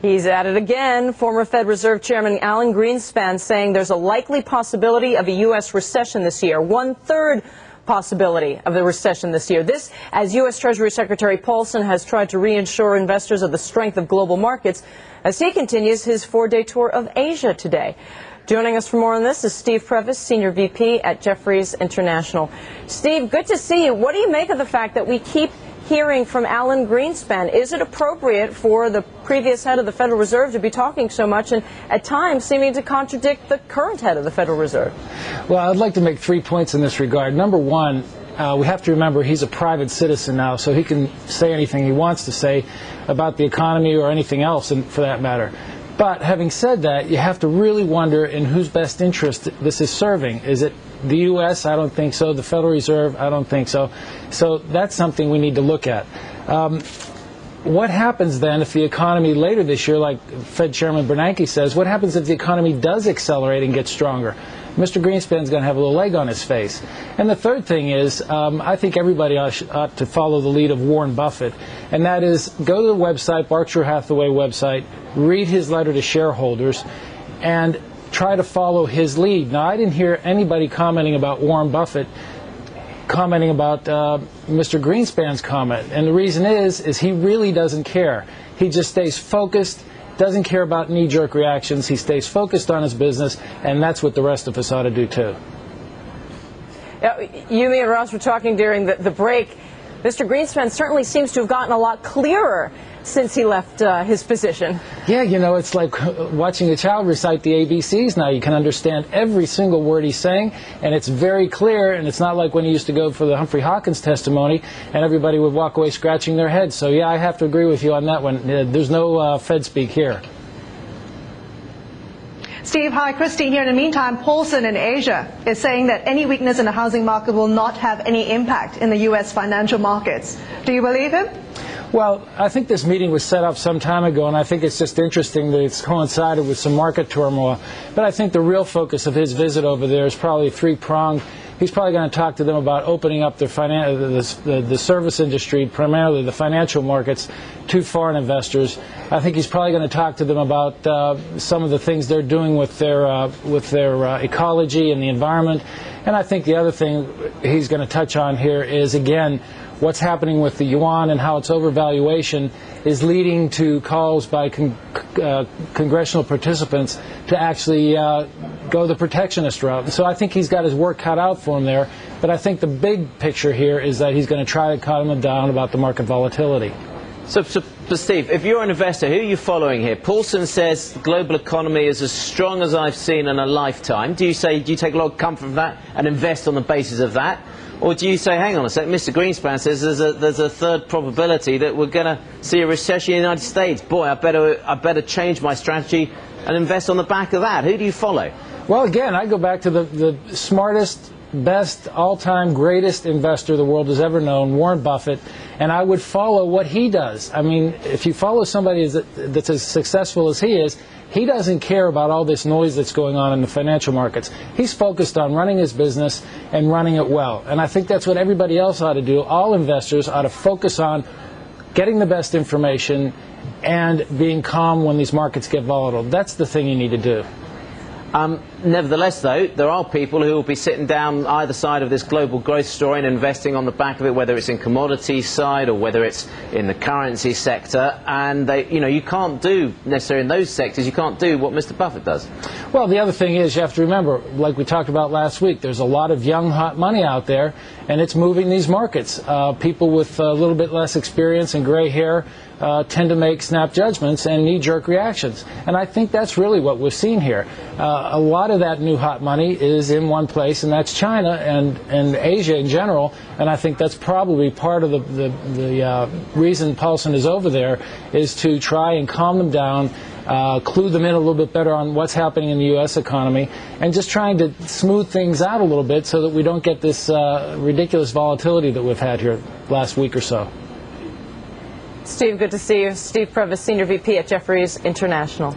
He's at it again. Former Fed Reserve Chairman Alan Greenspan saying there's a likely possibility of a U.S. recession this year. 1/3 possibility of a recession this year. This, as U.S. Treasury Secretary Paulson has tried to reassure investors of the strength of global markets as he continues his 4-day tour of Asia today. Joining us for more on this is Steve Previs, Senior VP at Jefferies International. Steve, good to see you. What do you make of the fact that we keep hearing from Alan Greenspan? Is it appropriate for the previous head of the Federal Reserve to be talking so much and at times seeming to contradict the current head of the Federal Reserve? Well, I'd like to make 3 points in this regard. Number one, we have to remember he's a private citizen now, so he can say anything he wants to say about the economy or anything else, and for that matter. But having said that, you have to really wonder in whose best interest this is serving. Is it the U.S.? I don't think so. The Federal Reserve? I don't think so. So that's something we need to look at. What happens then if the economy later this year, like Fed Chairman Bernanke says, what happens if the economy does accelerate and get stronger? Mr. Greenspan's going to have a little egg on his face. And the third thing is, I think everybody ought to follow the lead of Warren Buffett, and that is go to the website, Berkshire Hathaway website, read his letter to shareholders, and try to follow his lead. Now, I didn't hear anybody commenting about Warren Buffett commenting about Mr. Greenspan's comment, and the reason is he really doesn't care. He just stays focused, doesn't care about knee-jerk reactions. He stays focused on his business, and that's what the rest of us ought to do too. You, me, and Ross were talking during the break. Mr. Greenspan certainly seems to have gotten a lot clearer since he left his position. Yeah, you know, it's like watching a child recite the ABCs now. You can understand every single word he's saying, and it's very clear, and it's not like when he used to go for the Humphrey Hawkins testimony, and everybody would walk away scratching their heads. So, yeah, I have to agree with you on that one. There's no Fed speak here. Steve, hi. Christy here. In the meantime, Paulson in Asia is saying that any weakness in the housing market will not have any impact in the U.S. financial markets. Do you believe him? Well, I think this meeting was set up some time ago, and I think it's just interesting that it's coincided with some market turmoil. But I think the real focus of his visit over there is probably three-pronged. He's probably going to talk to them about opening up the service industry, primarily the financial markets, to foreign investors. I think he's probably going to talk to them about some of the things they're doing with their ecology and the environment. And I think the other thing he's going to touch on here is, again, what's happening with the yuan and how its overvaluation is leading to calls by congressional participants to actually go the protectionist route. So I think he's got his work cut out for him there. But I think the big picture here is that he's going to try to calm him down about the market volatility. So, Steve, if you're an investor, who are you following here? Paulson says the global economy is as strong as I've seen in a lifetime. Do you take a lot of comfort from that and invest on the basis of that? Or do you say, hang on a sec, Mr. Greenspan says there's a third probability that we're going to see a recession in the United States. Boy, I better change my strategy and invest on the back of that. Who do you follow? Well, again, I go back to the smartest, best, all-time greatest investor the world has ever known, Warren Buffett, and I would follow what he does. I mean, if you follow somebody that's as successful as he is, he doesn't care about all this noise that's going on in the financial markets. He's focused on running his business and running it well. And I think that's what everybody else ought to do. All investors ought to focus on getting the best information and being calm when these markets get volatile. That's the thing you need to do. Nevertheless, though, there are people who will be sitting down either side of this global growth story and investing on the back of it, whether it's in commodities side or whether it's in the currency sector. And you can't do necessarily in those sectors. You can't do what Mr. Buffett does. Well, the other thing is you have to remember, like we talked about last week, there's a lot of young, hot money out there, and it's moving these markets. People with a little bit less experience and gray hair tend to make snap judgments and knee-jerk reactions. And I think that's really what we've seen here. A lot of that new hot money is in one place, and that's China and Asia in general. And I think that's probably part of the reason Paulson is over there, is to try and calm them down, clue them in a little bit better on what's happening in the U.S. economy, and just trying to smooth things out a little bit so that we don't get this ridiculous volatility that we've had here last week or so. Steve, good to see you. Steve Previs, Senior VP at Jefferies International.